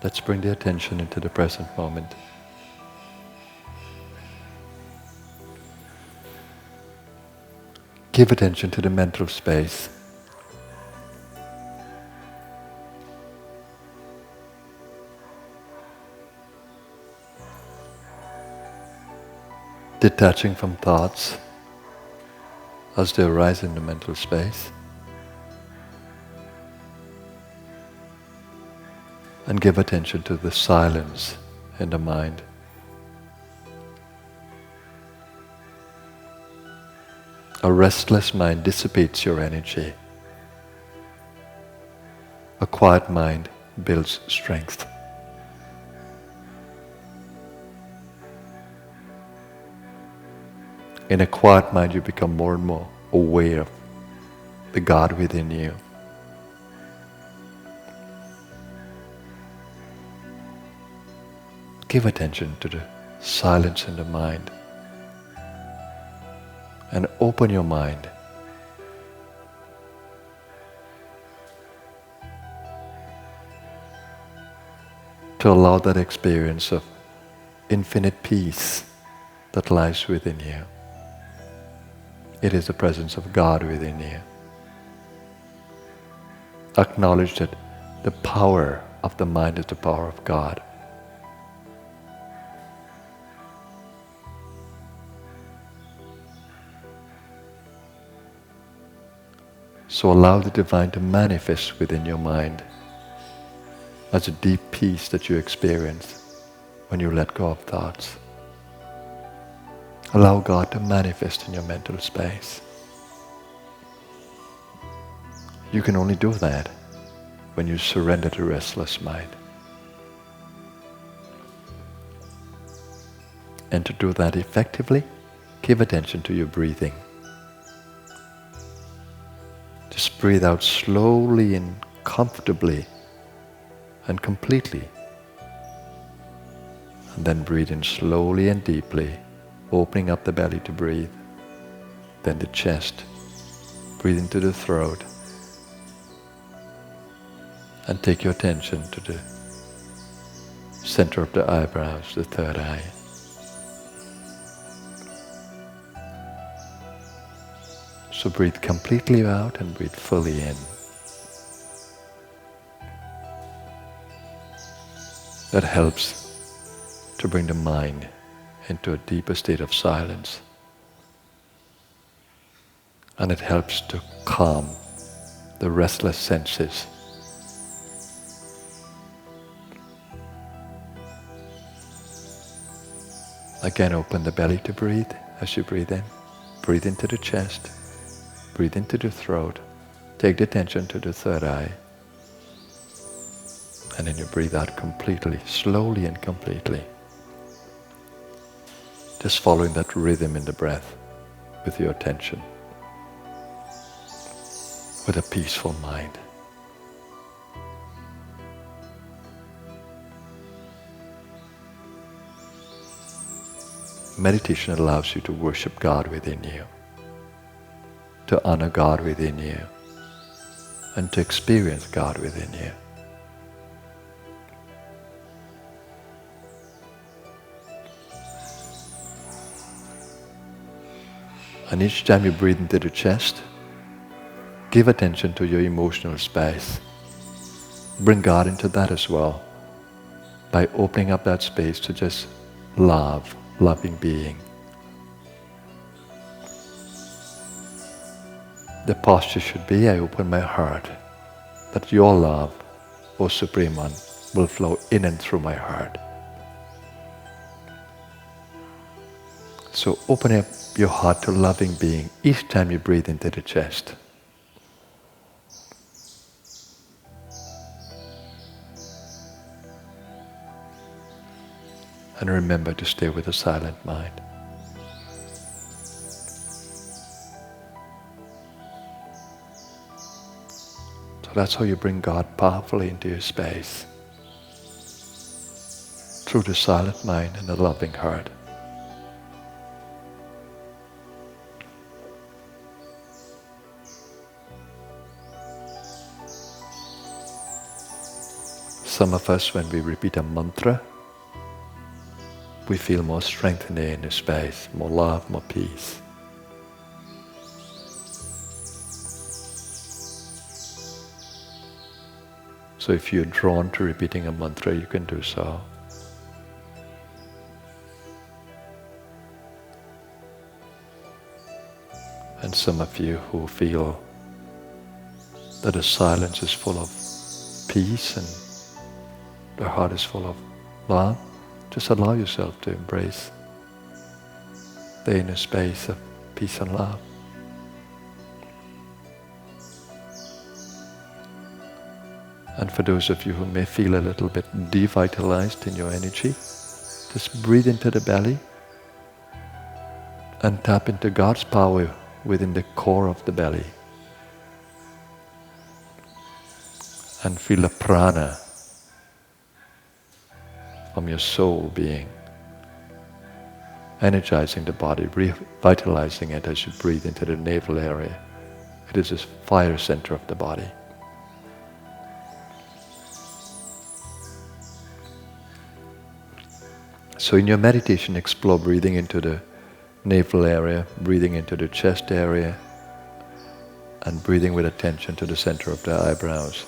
Let's bring the attention into the present moment. Give attention to the mental space. Detaching from thoughts as they arise in the mental space. And give attention to the silence in the mind. A restless mind dissipates your energy. A quiet mind builds strength. In a quiet mind, you become more and more aware of the God within you. Give attention to the silence in the mind and open your mind to allow that experience of infinite peace that lies within you. It is the presence of God within you. Acknowledge that the power of the mind is the power of God. So allow the divine to manifest within your mind as a deep peace that you experience when you let go of thoughts. Allow God to manifest in your mental space. You can only do that when you surrender to restless mind. And to do that effectively, give attention to your breathing. Just breathe out slowly and comfortably and completely. And then breathe in slowly and deeply, opening up the belly to breathe. Then the chest. Breathe into the throat. And take your attention to the center of the eyebrows, the third eye. So breathe completely out and breathe fully in. That helps to bring the mind into a deeper state of silence. And it helps to calm the restless senses. Again, open the belly to breathe as you breathe in. Breathe into the chest. Breathe into the throat. Take the attention to the third eye. And then you breathe out completely, slowly and completely. Just following that rhythm in the breath with your attention. With a peaceful mind. Meditation allows you to worship God within you, to honor God within you, and to experience God within you. And each time you breathe into the chest, give attention to your emotional space. Bring God into that as well, by opening up that space to just love, loving being. The posture should be, I open my heart, that your love, O Supreme One, will flow in and through my heart. So open up your heart to loving being each time you breathe into the chest. And remember to stay with a silent mind. So that's how you bring God powerfully into your space. Through the silent mind and the loving heart. Some of us, when we repeat a mantra, we feel more strengthening in the space, more love, more peace. So if you're drawn to repeating a mantra, you can do so. And some of you who feel that the silence is full of peace and the heart is full of love, just allow yourself to embrace the inner space of peace and love. And for those of you who may feel a little bit devitalized in your energy, just breathe into the belly and tap into God's power within the core of the belly. And feel the prana from your soul being, energizing the body, revitalizing it as you breathe into the navel area. It is this fire center of the body. So in your meditation, explore breathing into the navel area, breathing into the chest area, and breathing with attention to the center of the eyebrows.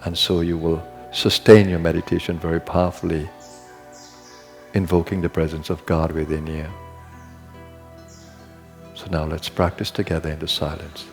And so you will sustain your meditation very powerfully, invoking the presence of God within you. So now let's practice together in the silence.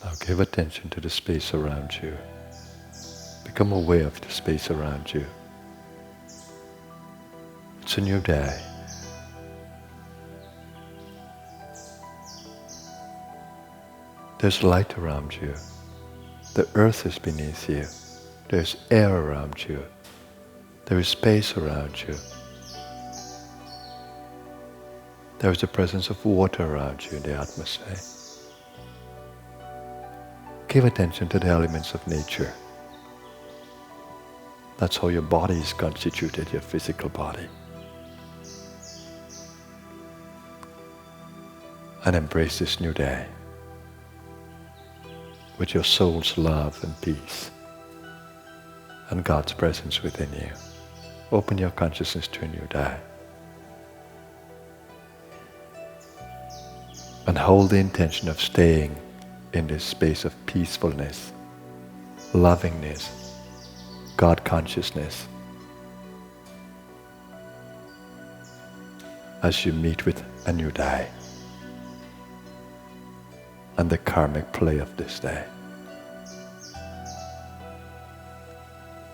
Now give attention to the space around you. Become aware of the space around you. It's a new day. There's light around you. The earth is beneath you. There's air around you. There is space around you. There is the presence of water around you in the atmosphere. Give attention to the elements of nature. That's how your body is constituted, your physical body. And embrace this new day with your soul's love and peace and God's presence within you. Open your consciousness to a new day. And hold the intention of staying in this space of peacefulness, lovingness, God consciousness as you meet with a new day and the karmic play of this day.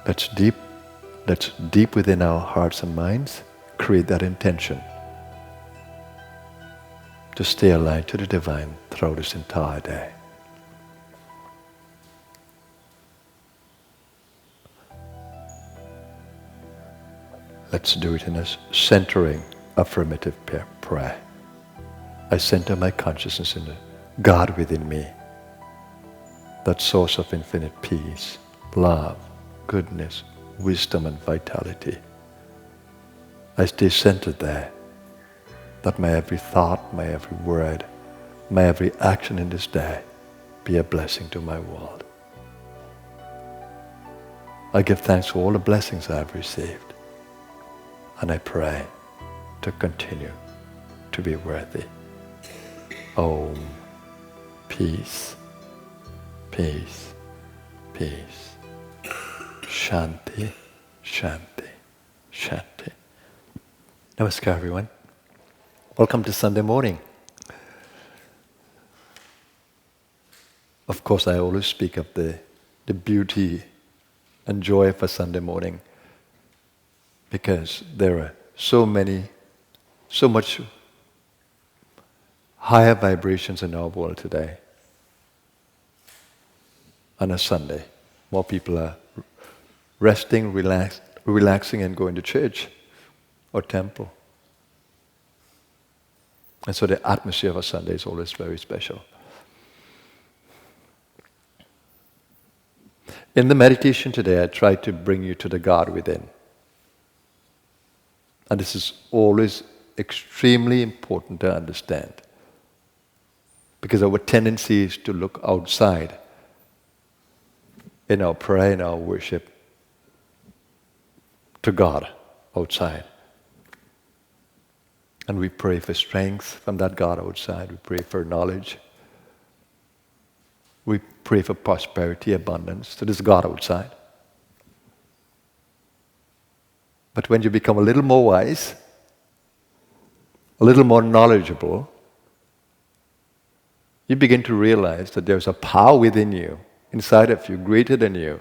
Let's deep within our hearts and minds create that intention to stay aligned to the divine throughout this entire day. Let's do it in a centering, affirmative prayer. I center my consciousness in the God within me, that source of infinite peace, love, goodness, wisdom and vitality. I stay centered there, that my every thought, my every word, my every action in this day be a blessing to my world. I give thanks for all the blessings I have received, and I pray to continue to be worthy. Om. Peace, peace, peace. Shanti, shanti, shanti. Namaskar, everyone. Welcome to Sunday morning. Of course, I always speak of the beauty and joy of a Sunday morning because there are so much higher vibrations in our world today. On a Sunday, more people are resting, relaxing and going to church or temple. And so the atmosphere of a Sunday is always very special. In the meditation today, I tried to bring you to the God within. And this is always extremely important to understand. Because our tendency is to look outside in our prayer, in our worship, to God outside. And we pray for strength from that God outside. We pray for knowledge. We pray for prosperity, abundance to this God outside. But when you become a little more wise, a little more knowledgeable, you begin to realize that there's a power within you, inside of you, greater than you.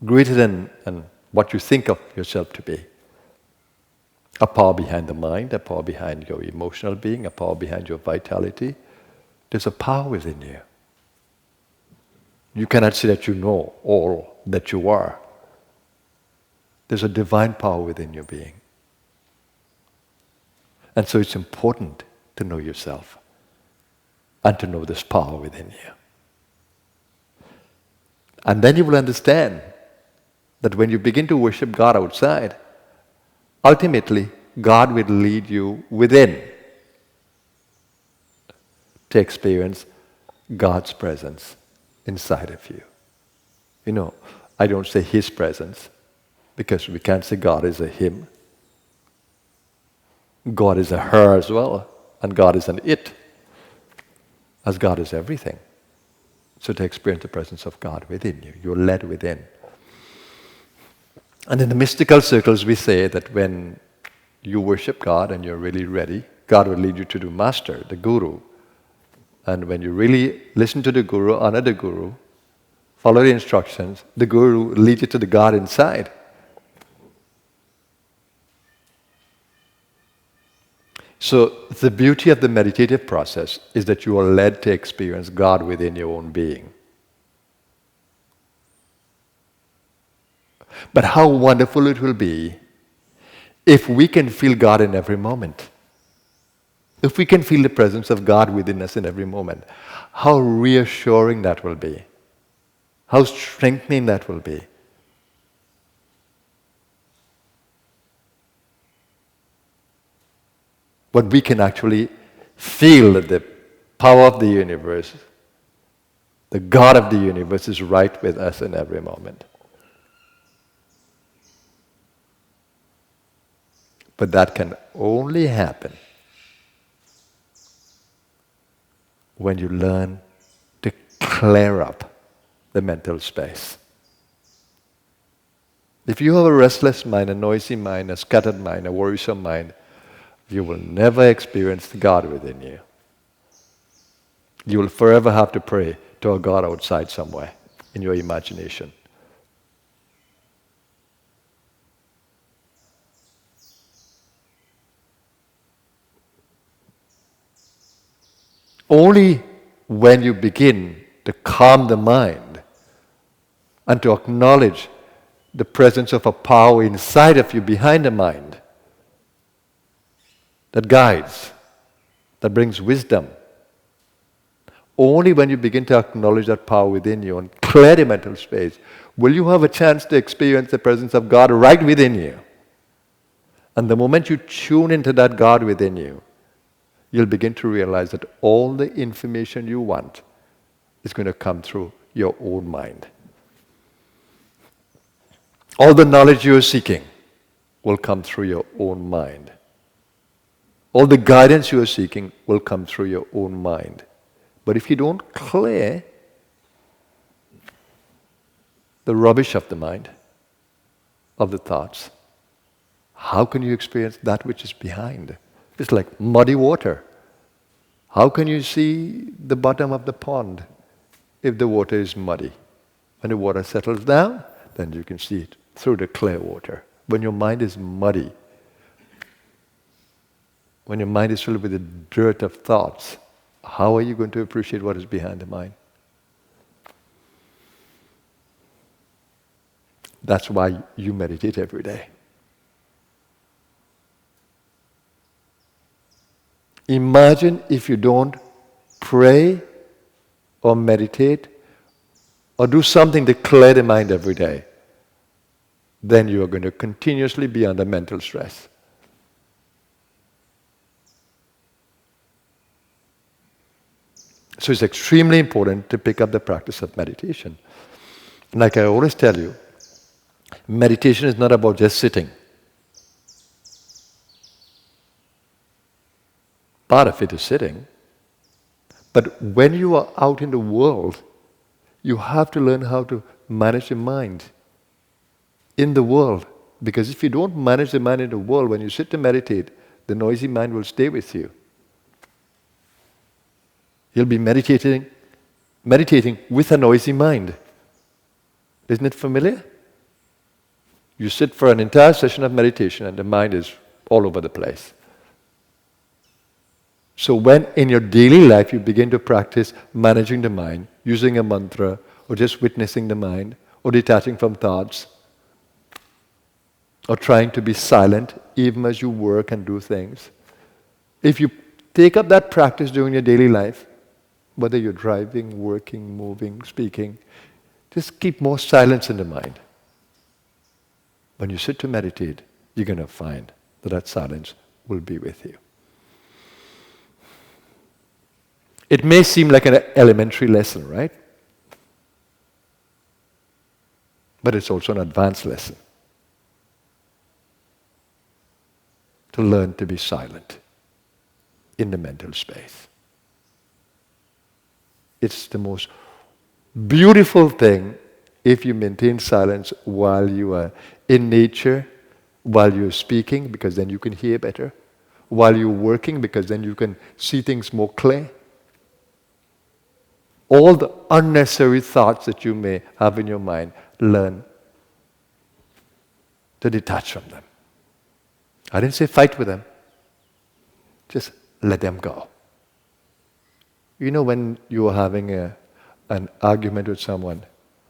Greater than what you think of yourself to be. A power behind the mind, a power behind your emotional being, a power behind your vitality. There's a power within you. You cannot say that you know all that you are. There's a divine power within your being. And so it's important to know yourself and to know this power within you. And then you will understand that when you begin to worship God outside, ultimately God will lead you within to experience God's presence inside of you. You know, I don't say His presence because we can't say God is a Him. God is a her as well, and God is an it, as God is everything. So to experience the presence of God within you, you're led within. And in the mystical circles we say that when you worship God and you're really ready, God will lead you to the master, the guru. And when you really listen to the guru, honor the guru, follow the instructions, the guru will lead you to the God inside. So the beauty of the meditative process is that you are led to experience God within your own being. But how wonderful it will be if we can feel God in every moment. If we can feel the presence of God within us in every moment, how reassuring that will be. How strengthening that will be. But we can actually feel that the power of the universe, the God of the universe is right with us in every moment. But that can only happen when you learn to clear up the mental space. If you have a restless mind, a noisy mind, a scattered mind, a worrisome mind, you will never experience the God within you. You will forever have to pray to a God outside somewhere in your imagination. Only when you begin to calm the mind and to acknowledge the presence of a power inside of you, behind the mind, that guides, that brings wisdom. Only when you begin to acknowledge that power within you and clear the mental space will you have a chance to experience the presence of God right within you. And the moment you tune into that God within you, you'll begin to realize that all the information you want is going to come through your own mind. All the knowledge you are seeking will come through your own mind. All the guidance you are seeking will come through your own mind. But if you don't clear the rubbish of the mind, of the thoughts, how can you experience that which is behind? It's like muddy water. How can you see the bottom of the pond if the water is muddy? When the water settles down, then you can see it through the clear water. When your mind is muddy, when your mind is filled with the dirt of thoughts, how are you going to appreciate what is behind the mind? That's why you meditate every day. Imagine if you don't pray or meditate or do something to clear the mind every day. Then you are going to continuously be under mental stress. So it's extremely important to pick up the practice of meditation. Like I always tell you, meditation is not about just sitting. Part of it is sitting. But when you are out in the world, you have to learn how to manage your mind in the world. Because if you don't manage the mind in the world, when you sit to meditate, the noisy mind will stay with you. You'll be meditating with a noisy mind. Isn't it familiar? You sit for an entire session of meditation and the mind is all over the place. So when in your daily life you begin to practice managing the mind, using a mantra, or just witnessing the mind, or detaching from thoughts, or trying to be silent even as you work and do things, if you take up that practice during your daily life, whether you're driving, working, moving, speaking, just keep more silence in the mind. When you sit to meditate, you're going to find that that silence will be with you. It may seem like an elementary lesson, right? But it's also an advanced lesson. To learn to be silent in the mental space. It's the most beautiful thing if you maintain silence while you are in nature, While you're speaking, because then you can hear better. While you're working, because then you can see things more clear. All the unnecessary thoughts that you may have in your mind, learn to detach from them. I didn't say fight with them. Just let them go. You know, when you are having an argument with someone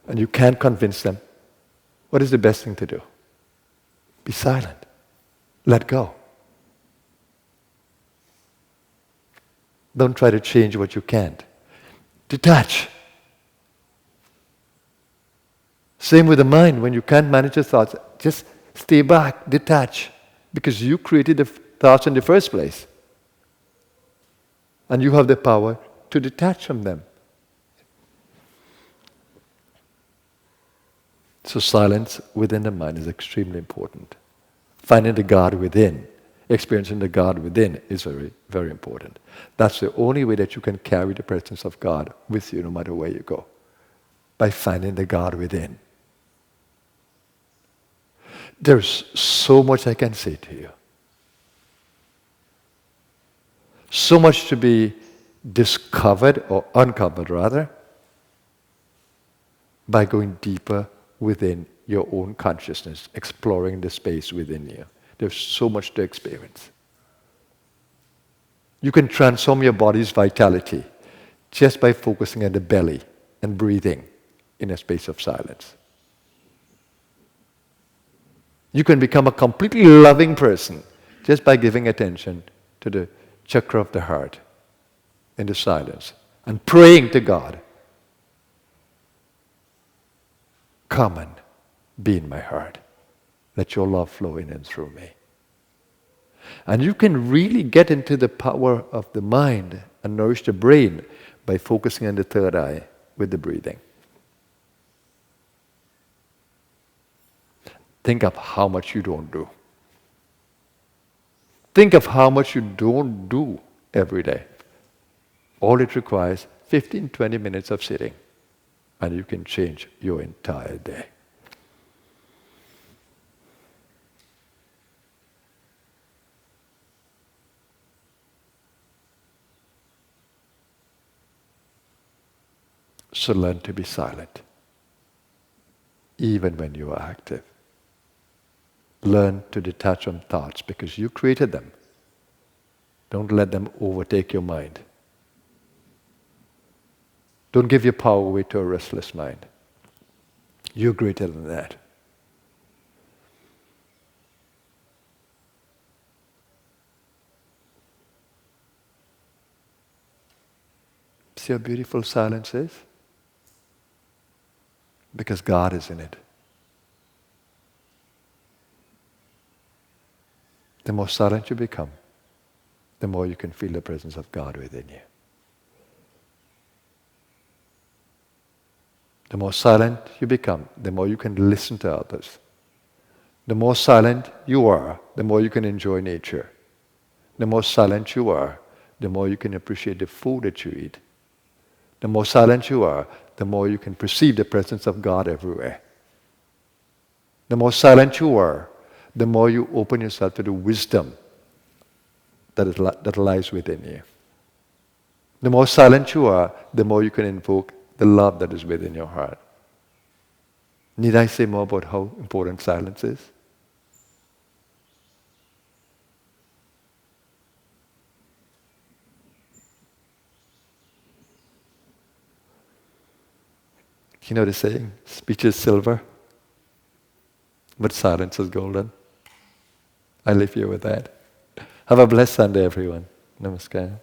and you can't convince them, what is the best thing to do? Be silent. Let go. Don't try to change what you can't. Detach. Same with the mind. When you can't manage your thoughts, just stay back, detach. Because you created the thoughts in the first place. And you have the power to detach from them. So silence within the mind is extremely important. Finding the God within, experiencing the God within is very, very important. That's the only way that you can carry the presence of God with you no matter where you go. By finding the God within. There's so much I can say to you. So much to be discovered, or uncovered rather, by going deeper within your own consciousness, exploring the space within you. There's so much to experience. You can transform your body's vitality just by focusing on the belly and breathing in a space of silence. You can become a completely loving person just by giving attention to the chakra of the heart in the silence and praying to God. Come and be in my heart. Let your love flow in and through me. And you can really get into the power of the mind and nourish the brain by focusing on the third eye with the breathing. Think of how much you don't do. Think of how much you don't do every day. All it requires 15, 20 minutes of sitting, and you can change your entire day. So learn to be silent, even when you are active. Learn to detach from thoughts because you created them. Don't let them overtake your mind. Don't give your power away to a restless mind. You're greater than that. See how beautiful silence is? Because God is in it. The more silent you become, the more you can feel the presence of God within you. The more silent you become, the more you can listen to others. The more silent you are, the more you can enjoy nature. The more silent you are, the more you can appreciate the food that you eat. The more silent you are, the more you can perceive the presence of God everywhere. The more silent you are, the more you open yourself to the wisdom that lies within you. The more silent you are, the more you can invoke the love that is within your heart. Need I say more about how important silence is? You know the saying, speech is silver, but silence is golden. I leave you with that. Have a blessed Sunday, everyone. Namaskar.